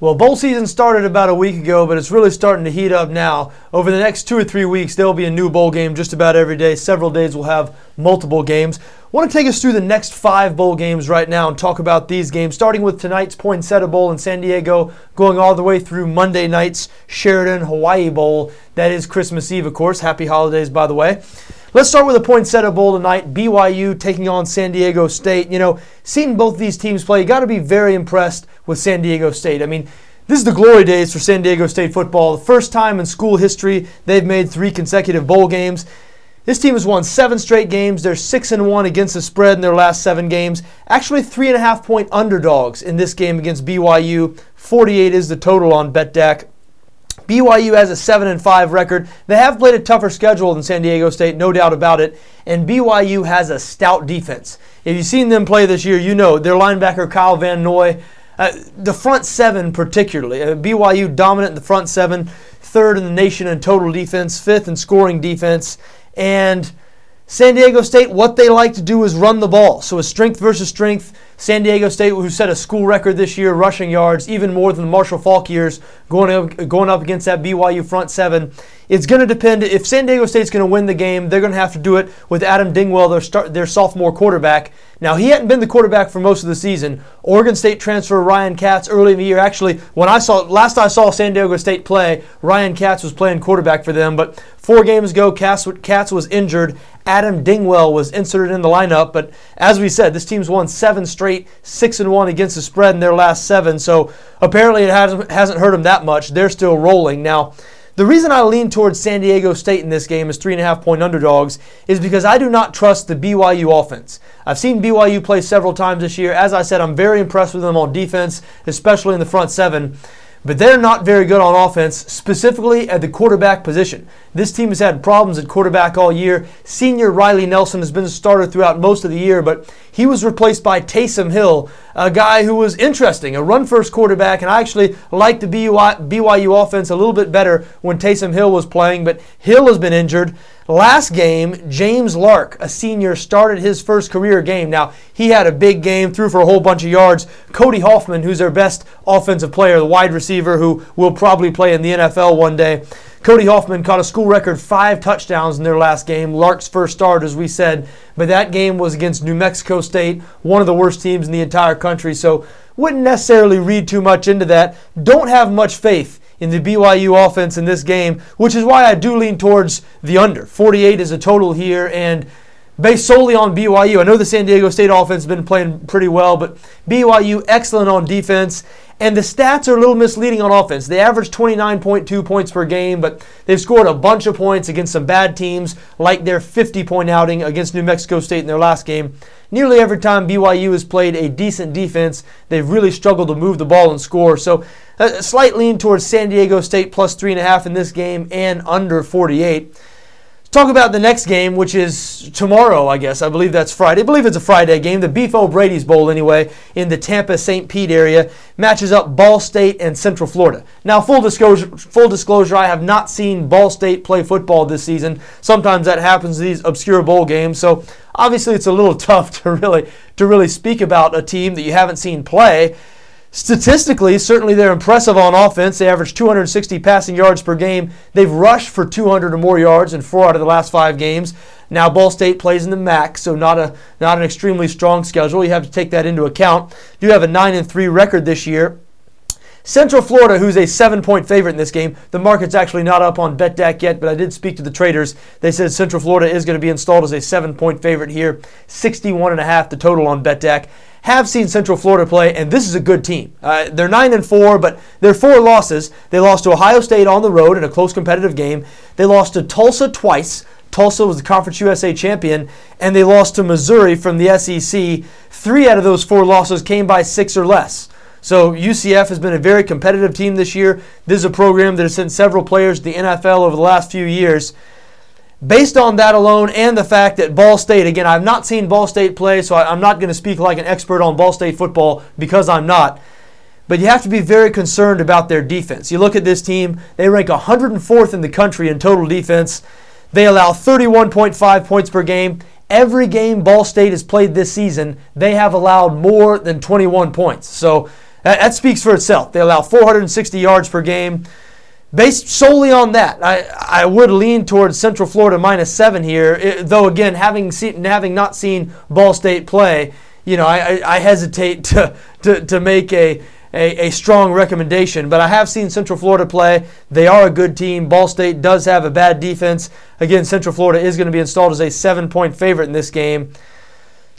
Well, bowl season started about a week ago, but it's really starting to heat up now. Over the next 2 or 3 weeks, there will be a new bowl game just about every day. Several days we'll have multiple games. I want to take us through the next 5 bowl games right now and talk about these games, starting with tonight's Poinsettia Bowl in San Diego, going all the way through Monday night's Sheridan Hawaii Bowl. That is Christmas Eve, of course. Happy holidays, by the way. Let's start with the Poinsettia Bowl tonight. BYU taking on San Diego State. You know, seeing both these teams play, you got to be very impressed with San Diego State. I mean, this is the glory days for San Diego State football. The first time in school history they've made 3 consecutive bowl games. This team has won 7 straight games. They're 6-1 against the spread in their last 7 games. Actually 3.5-point underdogs in this game against BYU. 48 is the total on BetdaqNFL. BYU has a 7-5 record. They have played a tougher schedule than San Diego State, no doubt about it. And BYU has a stout defense. If you've seen them play this year, you know their linebacker Kyle Van Noy, the front 7 particularly. BYU dominant in the front 7, 3rd in the nation in total defense, 5th in scoring defense. And San Diego State, what they like to do is run the ball. So it's strength versus strength. San Diego State, who set a school record this year, rushing yards, even more than the Marshall Faulk years, going up against that BYU front 7. It's going to depend. If San Diego State's going to win the game, they're going to have to do it with Adam Dingwell, their sophomore quarterback. Now, he hadn't been the quarterback for most of the season. Oregon State transfer Ryan Katz early in the year. Actually, last I saw San Diego State play, Ryan Katz was playing quarterback for them. But 4 games ago, Katz was injured. Adam Dingwell was inserted in the lineup. But as we said, this team's won 7 straight, 6-1 against the spread in their last 7. So apparently it hasn't hurt them that much. They're still rolling. Now, the reason I lean towards San Diego State in this game as 3.5-point underdogs is because I do not trust the BYU offense. I've seen BYU play several times this year. As I said, I'm very impressed with them on defense, especially in the front 7. But they're not very good on offense, specifically at the quarterback position. This team has had problems at quarterback all year. Senior Riley Nelson has been a starter throughout most of the year, but he was replaced by Taysom Hill, a guy who was interesting, a run-first quarterback, and I actually liked the BYU offense a little bit better when Taysom Hill was playing, but Hill has been injured. Last game, James Lark, a senior, started his first career game. Now, he had a big game, threw for a whole bunch of yards. Cody Hoffman, who's their best offensive player, the wide receiver who will probably play in the NFL one day. Cody Hoffman caught a school record 5 touchdowns in their last game, Lark's first start, as we said. But that game was against New Mexico State, one of the worst teams in the entire country. So wouldn't necessarily read too much into that. Don't have much faith in the BYU offense in this game, which is why I do lean towards the under. 48 is a total here, and based solely on BYU. I know the San Diego State offense has been playing pretty well, but BYU excellent on defense, and the stats are a little misleading on offense. They average 29.2 points per game, but they've scored a bunch of points against some bad teams, like their 50-point outing against New Mexico State in their last game. Nearly every time BYU has played a decent defense, they've really struggled to move the ball and score. So a slight lean towards San Diego State plus 3.5 in this game and under 48. Let's talk about the next game, which is tomorrow, I guess. I believe that's Friday. I believe it's a Friday game. The Beef O'Brady's Bowl, anyway, in the Tampa-St. Pete area, matches up Ball State and Central Florida. Now, full disclosure, I have not seen Ball State play football this season. Sometimes that happens in these obscure bowl games, so obviously it's a little tough to really speak about a team that you haven't seen play. Statistically, certainly they're impressive on offense. They average 260 passing yards per game. They've rushed for 200 or more yards in 4 out of the last 5 games. Now, Ball State plays in the MAC, so not an extremely strong schedule. You have to take that into account. Do have a 9-3 record this year. Central Florida, who's a 7-point favorite in this game. The market's actually not up on BetdaqNFL yet, but I did speak to the traders. They said Central Florida is going to be installed as a 7-point favorite here. 61.5 the total on BetdaqNFL. Have seen Central Florida play, and this is a good team. They're 9-4, but they're 4 losses. They lost to Ohio State on the road in a close competitive game. They lost to Tulsa twice. Tulsa was the Conference USA champion, and they lost to Missouri from the SEC. 3 out of those 4 losses came by 6 or less. So UCF has been a very competitive team this year. This is a program that has sent several players to the NFL over the last few years. Based on that alone and the fact that Ball State, again, I've not seen Ball State play, so I'm not going to speak like an expert on Ball State football because I'm not. But you have to be very concerned about their defense. You look at this team, they rank 104th in the country in total defense. They allow 31.5 points per game. Every game Ball State has played this season, they have allowed more than 21 points. So That speaks for itself. They allow 460 yards per game. Based solely on that, I would lean towards Central Florida -7 here. Though again, having not seen Ball State play, I hesitate to make a strong recommendation. But I have seen Central Florida play. They are a good team. Ball State does have a bad defense. Again, Central Florida is going to be installed as a 7-point favorite in this game.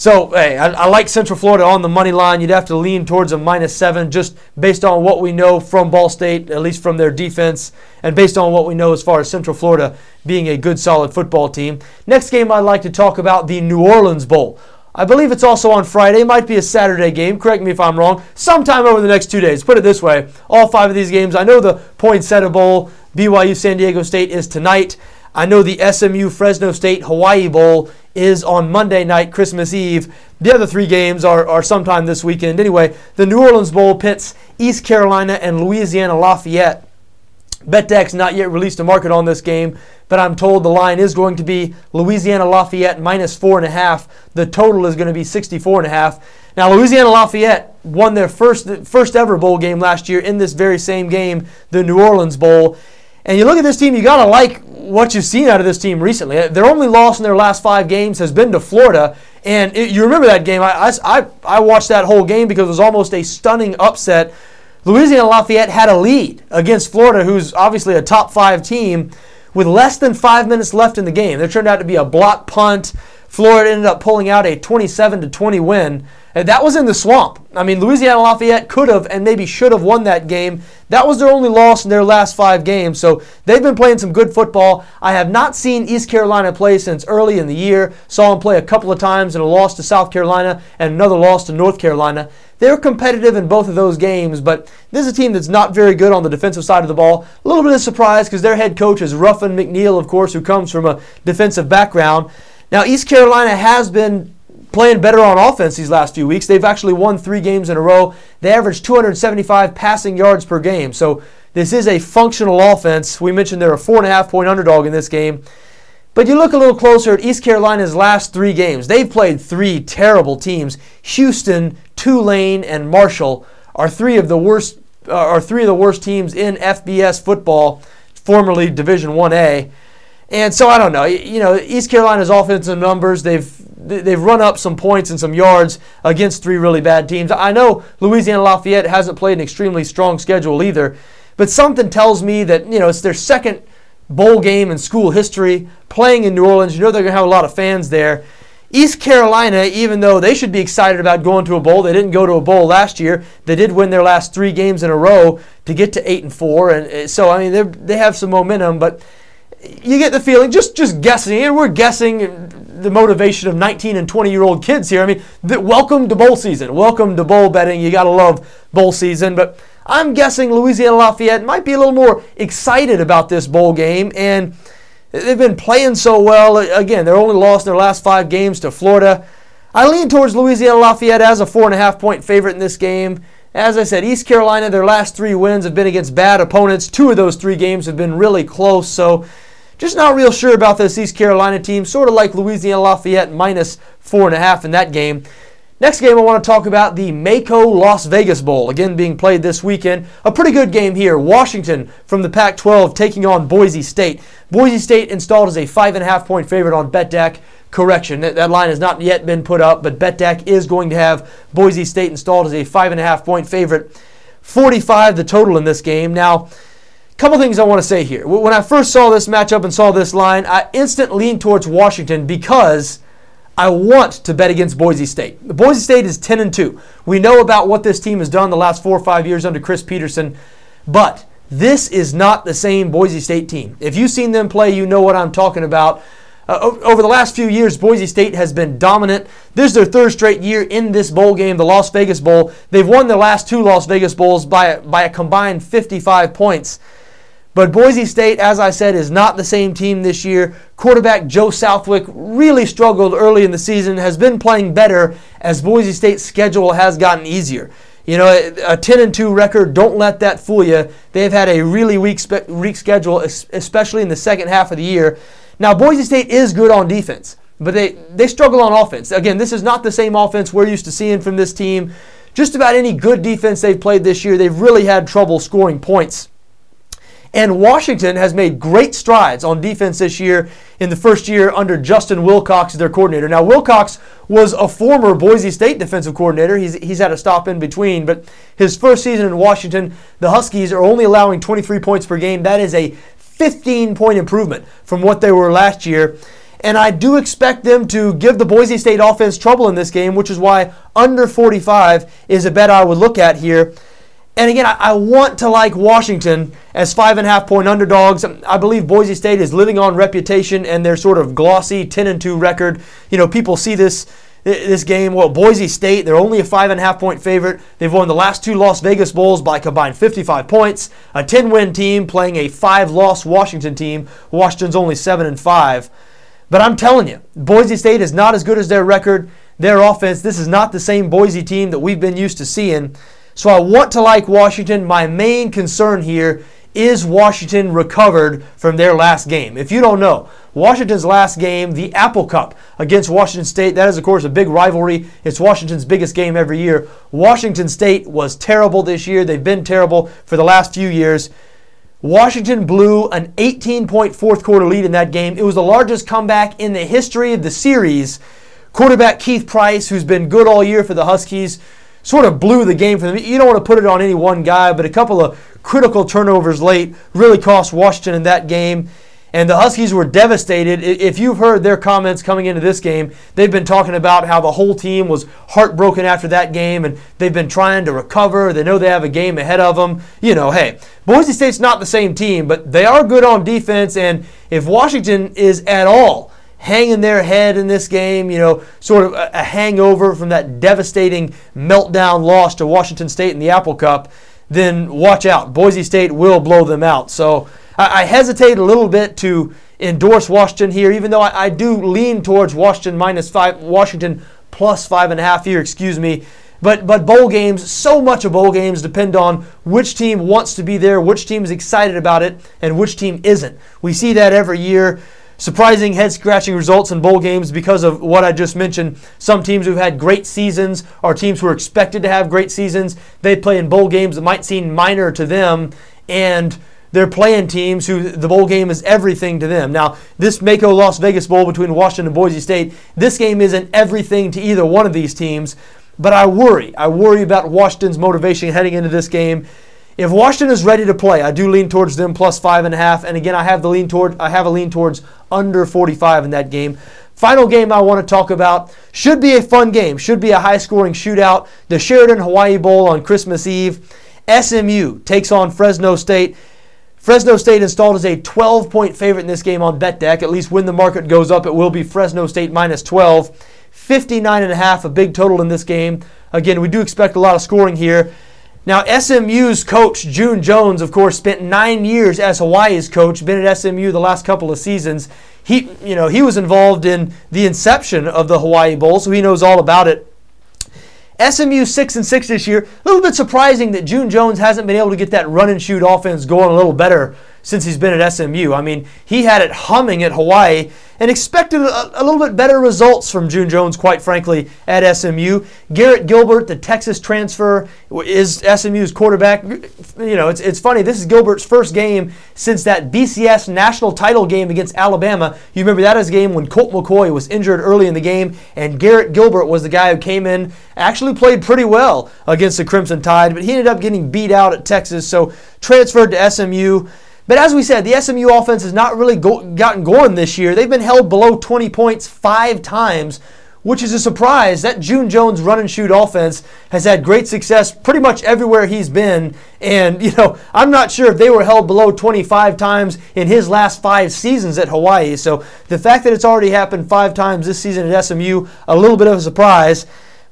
So, hey, I like Central Florida on the money line. You'd have to lean towards a -7 just based on what we know from Ball State, at least from their defense, and based on what we know as far as Central Florida being a good, solid football team. Next game I'd like to talk about, the New Orleans Bowl. I believe it's also on Friday. It might be a Saturday game. Correct me if I'm wrong. Sometime over the next 2 days. Put it this way. All 5 of these games, I know the Poinsettia Bowl, BYU San Diego State is tonight. I know the SMU Fresno State Hawaii Bowl is on Monday night, Christmas Eve. The other 3 games are sometime this weekend. Anyway, the New Orleans Bowl pits East Carolina and Louisiana Lafayette. Betdaq's not yet released a market on this game, but I'm told the line is going to be Louisiana Lafayette -4.5. The total is going to be 64.5. Now, Louisiana Lafayette won their first ever bowl game last year in this very same game, the New Orleans Bowl. And you look at this team, you got to like what you've seen out of this team recently. Their only loss in their last 5 games has been to Florida. And you remember that game. I watched that whole game because it was almost a stunning upset. Louisiana Lafayette had a lead against Florida, who's obviously a top 5 team, with less than 5 minutes left in the game. There turned out to be a block punt. Florida ended up pulling out a 27-20 win. And that was in the swamp. I mean, Louisiana Lafayette could have and maybe should have won that game. That was their only loss in their last 5 games. So they've been playing some good football. I have not seen East Carolina play since early in the year. Saw them play a couple of times in a loss to South Carolina and another loss to North Carolina. They were competitive in both of those games, but this is a team that's not very good on the defensive side of the ball. A little bit of surprise because their head coach is Ruffin McNeil, of course, who comes from a defensive background. Now, East Carolina has been playing better on offense these last few weeks. They've actually won 3 games in a row. They averaged 275 passing yards per game. So this is a functional offense. We mentioned they're a 4.5-point underdog in this game. But you look a little closer at East Carolina's last 3 games. They've played 3 terrible teams. Houston, Tulane, and Marshall are 3 of the worst teams in FBS football, formerly Division 1A. And so I don't know. East Carolina's offensive numbers, they've run up some points and some yards against 3 really bad teams. I know Louisiana Lafayette hasn't played an extremely strong schedule either, but something tells me that it's their second bowl game in school history, playing in New Orleans. They're going to have a lot of fans there. East Carolina, even though they should be excited about going to a bowl, they didn't go to a bowl last year. They did win their last 3 games in a row to get to 8-4, and so I mean they have some momentum, but you get the feeling, just guessing, and we're guessing the motivation of 19 and 20-year-old kids here. I mean, welcome to bowl season. Welcome to bowl betting. You got to love bowl season. But I'm guessing Louisiana Lafayette might be a little more excited about this bowl game, and they've been playing so well. Again, they're only lost in their last 5 games to Florida. I lean towards Louisiana Lafayette as a 4.5-point favorite in this game. As I said, East Carolina, their last 3 wins have been against bad opponents. 2 of those 3 games have been really close, so just not real sure about this East Carolina team. Sort of like Louisiana Lafayette -4.5 in that game. Next game I want to talk about, the Mako Las Vegas Bowl, again being played this weekend. A pretty good game here. Washington from the Pac-12 taking on Boise State. Boise State installed as a 5.5-point favorite on BetdAQ. Correction, that line has not yet been put up, but BetdAQ is going to have Boise State installed as a 5.5-point favorite. 45 the total in this game. Now, couple things I want to say here. When I first saw this matchup and saw this line, I instantly leaned towards Washington because I want to bet against Boise State. Boise State is 10-2. We know about what this team has done the last 4 or 5 years under Chris Peterson, but this is not the same Boise State team. If you've seen them play, you know what I'm talking about. Over the last few years, Boise State has been dominant. This is their 3rd straight year in this bowl game, the Las Vegas Bowl. They've won their last 2 Las Vegas Bowls by a combined 55 points. But Boise State, as I said, is not the same team this year. Quarterback Joe Southwick really struggled early in the season, has been playing better as Boise State's schedule has gotten easier. A 10-2 record, don't let that fool you. They've had a really weak schedule, especially in the second half of the year. Now, Boise State is good on defense, but they struggle on offense. Again, this is not the same offense we're used to seeing from this team. just about any good defense they've played this year, they've really had trouble scoring points. And Washington has made great strides on defense this year in the first year under Justin Wilcox as their coordinator. Now, Wilcox was a former Boise State defensive coordinator. He's had a stop in between, but his first season in Washington, the Huskies are only allowing 23 points per game. That is a 15-point improvement from what they were last year. And I do expect them to give the Boise State offense trouble in this game, which is why under 45 is a bet I would look at here. And again, I want to like Washington as 5.5-point underdogs. I believe Boise State is living on reputation and their sort of glossy 10-2 record. You know, people see this game. Well, Boise State, they're only a 5.5-point favorite. They've won the last 2 Las Vegas Bowls by combined 55 points. A 10-win team playing a 5-loss Washington team. Washington's only 7-5. But I'm telling you, Boise State is not as good as their record. Their offense, this is not the same Boise team that we've been used to seeing. So I want to like Washington. My main concern here is Washington recovered from their last game. If you don't know, Washington's last game, the Apple Cup against Washington State, that is, of course, a big rivalry. It's Washington's biggest game every year. Washington State was terrible this year. They've been terrible for the last few years. Washington blew an 18-point fourth quarter lead in that game. It was the largest comeback in the history of the series. Quarterback Keith Price, who's been good all year for the Huskies, sort of blew the game for them. You don't want to put it on any one guy, but a couple of critical turnovers late really cost Washington in that game. And the Huskies were devastated. If you've heard their comments coming into this game, they've been talking about how the whole team was heartbroken after that game, and they've been trying to recover. They know they have a game ahead of them. You know, hey, Boise State's not the same team, but they are good on defense, and if Washington is at all hanging their head in this game, you know, sort of a hangover from that devastating meltdown loss to Washington State in the Apple Cup, then watch out. Boise State will blow them out. So I hesitate a little bit to endorse Washington here, even though I do lean towards Washington Washington plus 5.5 here, excuse me. But bowl games, so much of bowl games depend on which team wants to be there, which team is excited about it, and which team isn't. We see that every year. Surprising head-scratching results in bowl games because of what I just mentioned. Some teams who've had great seasons are teams who are expected to have great seasons. They play in bowl games that might seem minor to them, and they're playing teams who the bowl game is everything to them. Now, this Mako Las Vegas Bowl between Washington and Boise State, this game isn't everything to either one of these teams, but I worry. I worry about Washington's motivation heading into this game. If Washington is ready to play, I do lean towards them plus 5.5. And again, I have a lean towards under 45 in that game. Final game I want to talk about should be a fun game, should be a high-scoring shootout. The Sheridan Hawaii Bowl on Christmas Eve. SMU takes on Fresno State. Fresno State installed as a 12-point favorite in this game on BetdAQ. At least when the market goes up, it will be Fresno State minus 12. 59.5, a big total in this game. Again, we do expect a lot of scoring here. Now, SMU's coach, June Jones, of course, spent 9 years as Hawaii's coach, been at SMU the last couple of seasons. He was involved in the inception of the Hawaii Bowl, so he knows all about it. SMU 6-6 this year. A little bit surprising that June Jones hasn't been able to get that run-and-shoot offense going a little better since he's been at SMU. I mean, he had it humming at Hawaii and expected a little bit better results from June Jones, quite frankly, at SMU. Garrett Gilbert, the Texas transfer, is SMU's quarterback. You know, it's funny. This is Gilbert's first game since that BCS national title game against Alabama. You remember that as a game when Colt McCoy was injured early in the game, and Garrett Gilbert was the guy who came in, actually played pretty well against the Crimson Tide, but he ended up getting beat out at Texas, so transferred to SMU. But as we said, the SMU offense has not really gotten going this year. They've been held below 20 points 5 times, which is a surprise. That June Jones run-and-shoot offense has had great success pretty much everywhere he's been. And, you know, I'm not sure if they were held below 25 times in his last 5 seasons at Hawaii. So the fact that it's already happened 5 times this season at SMU, a little bit of a surprise.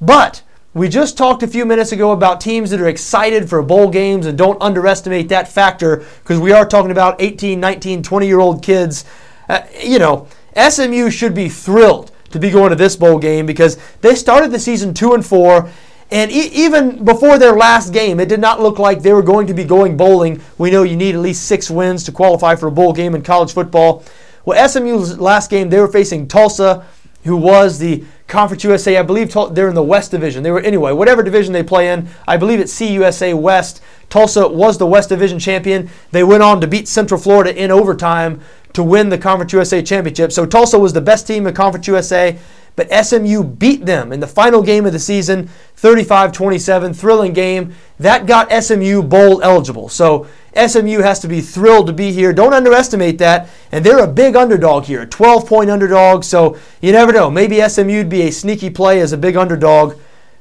But we just talked a few minutes ago about teams that are excited for bowl games, and don't underestimate that factor because we are talking about 18, 19, 20-year-old kids. SMU should be thrilled to be going to this bowl game because they started the season 2-4, and even before their last game, it did not look like they were going to be going bowling. We know you need at least 6 wins to qualify for a bowl game in college football. Well, SMU's last game, they were facing Tulsa, who was the Conference USA, I believe they're in the West Division. They were, anyway, whatever division they play in, I believe it's CUSA West. Tulsa was the West Division champion. They went on to beat Central Florida in overtime to win the Conference USA championship. So Tulsa was the best team in Conference USA, but SMU beat them in the final game of the season, 35-27, thrilling game. That got SMU bowl eligible. So SMU has to be thrilled to be here. Don't underestimate that. And they're a big underdog here, a 12-point underdog. So you never know. Maybe SMU would be a sneaky play as a big underdog,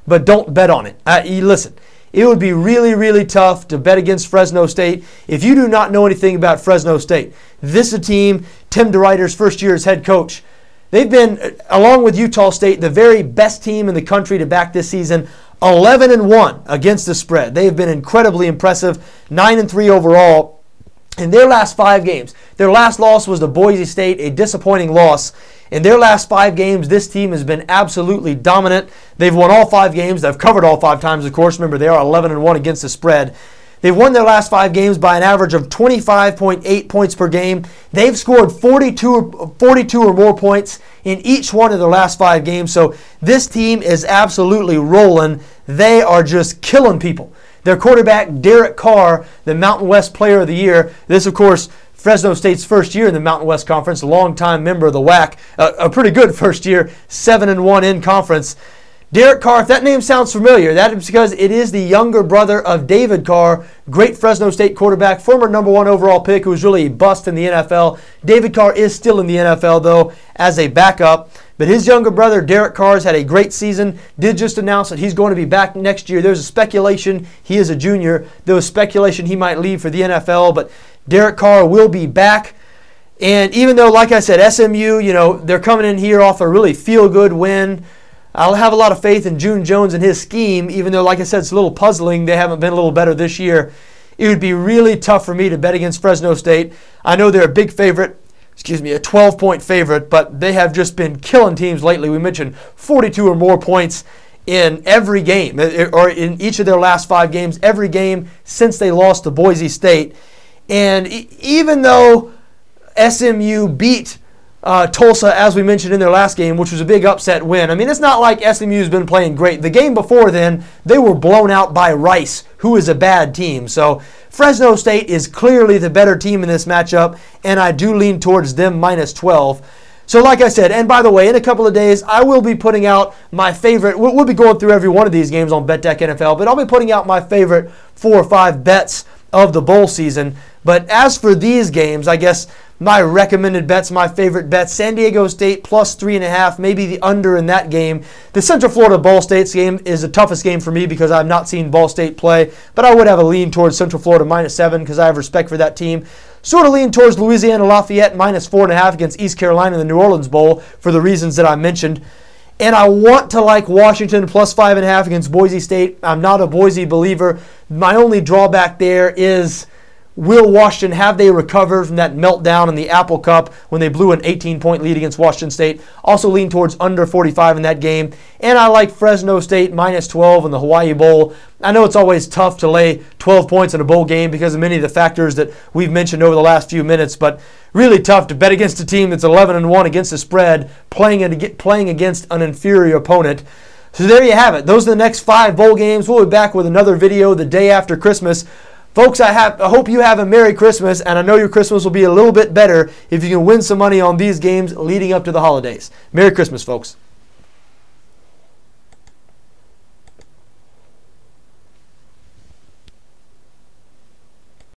but don't bet on it. Listen, it would be really, really tough to bet against Fresno State. If you do not know anything about Fresno State, this is a team, Tim DeRuyter's first year as head coach. They've been, along with Utah State, the very best team in the country to back this season, 11-1 against the spread. They have been incredibly impressive, 9-3 overall in their last 5 games. Their last loss was to Boise State, a disappointing loss. In their last 5 games, this team has been absolutely dominant. They've won all 5 games. They've covered all 5 times, of course. Remember, they are 11-1 against the spread. They've won their last 5 games by an average of 25.8 points per game. They've scored 42 or more points in each one of their last 5 games. So this team is absolutely rolling. They are just killing people. Their quarterback, Derek Carr, the Mountain West Player of the Year. This, of course, Fresno State's first year in the Mountain West Conference, a longtime member of the WAC. A pretty good first year, 7-1 in conference. Derek Carr, if that name sounds familiar, that is because it is the younger brother of David Carr, great Fresno State quarterback, former #1 overall pick who was really a bust in the NFL. David Carr is still in the NFL, though, as a backup. But his younger brother, Derek Carr, has had a great season, did just announce that he's going to be back next year. There's a speculation he is a junior. There was speculation he might leave for the NFL, but Derek Carr will be back. And even though, like I said, SMU, they're coming in here off a really feel-good win, I'll have a lot of faith in June Jones and his scheme, even though, like I said, it's a little puzzling. They haven't been a little better this year. It would be really tough for me to bet against Fresno State. I know they're a big favorite, a 12-point favorite, but they have just been killing teams lately. We mentioned 42 or more points in every game, or in each of their last 5 games, every game since they lost to Boise State. And even though SMU beat Tulsa, as we mentioned in their last game, which was a big upset win. I mean, it's not like SMU's been playing great. The game before then, they were blown out by Rice, who is a bad team. So Fresno State is clearly the better team in this matchup, and I do lean towards them -12. So like I said, and by the way, in a couple of days, I will be putting out my favorite. We'll be going through every one of these games on BetdaqNFL, but I'll be putting out my favorite 4 or 5 bets of the bowl season. But as for these games, I guess my recommended bets, my favorite bets, San Diego State +3.5, maybe the under in that game. The Central Florida Ball State's game is the toughest game for me because I've not seen Ball State play, but I would have a lean towards Central Florida -7 because I have respect for that team. Sort of lean towards Louisiana Lafayette -4.5 against East Carolina in the New Orleans Bowl for the reasons that I mentioned. And I want to like Washington +5.5 against Boise State. I'm not a Boise believer. My only drawback there is, will Washington, have they recovered from that meltdown in the Apple Cup when they blew an 18-point lead against Washington State? Also lean towards under 45 in that game. And I like Fresno State -12 in the Hawaii Bowl. I know it's always tough to lay 12 points in a bowl game because of many of the factors that we've mentioned over the last few minutes, but really tough to bet against a team that's 11-1 against the spread, playing against an inferior opponent. So there you have it. Those are the next 5 bowl games. We'll be back with another video the day after Christmas. Folks, I hope you have a Merry Christmas, and I know your Christmas will be a little bit better if you can win some money on these games leading up to the holidays. Merry Christmas, folks.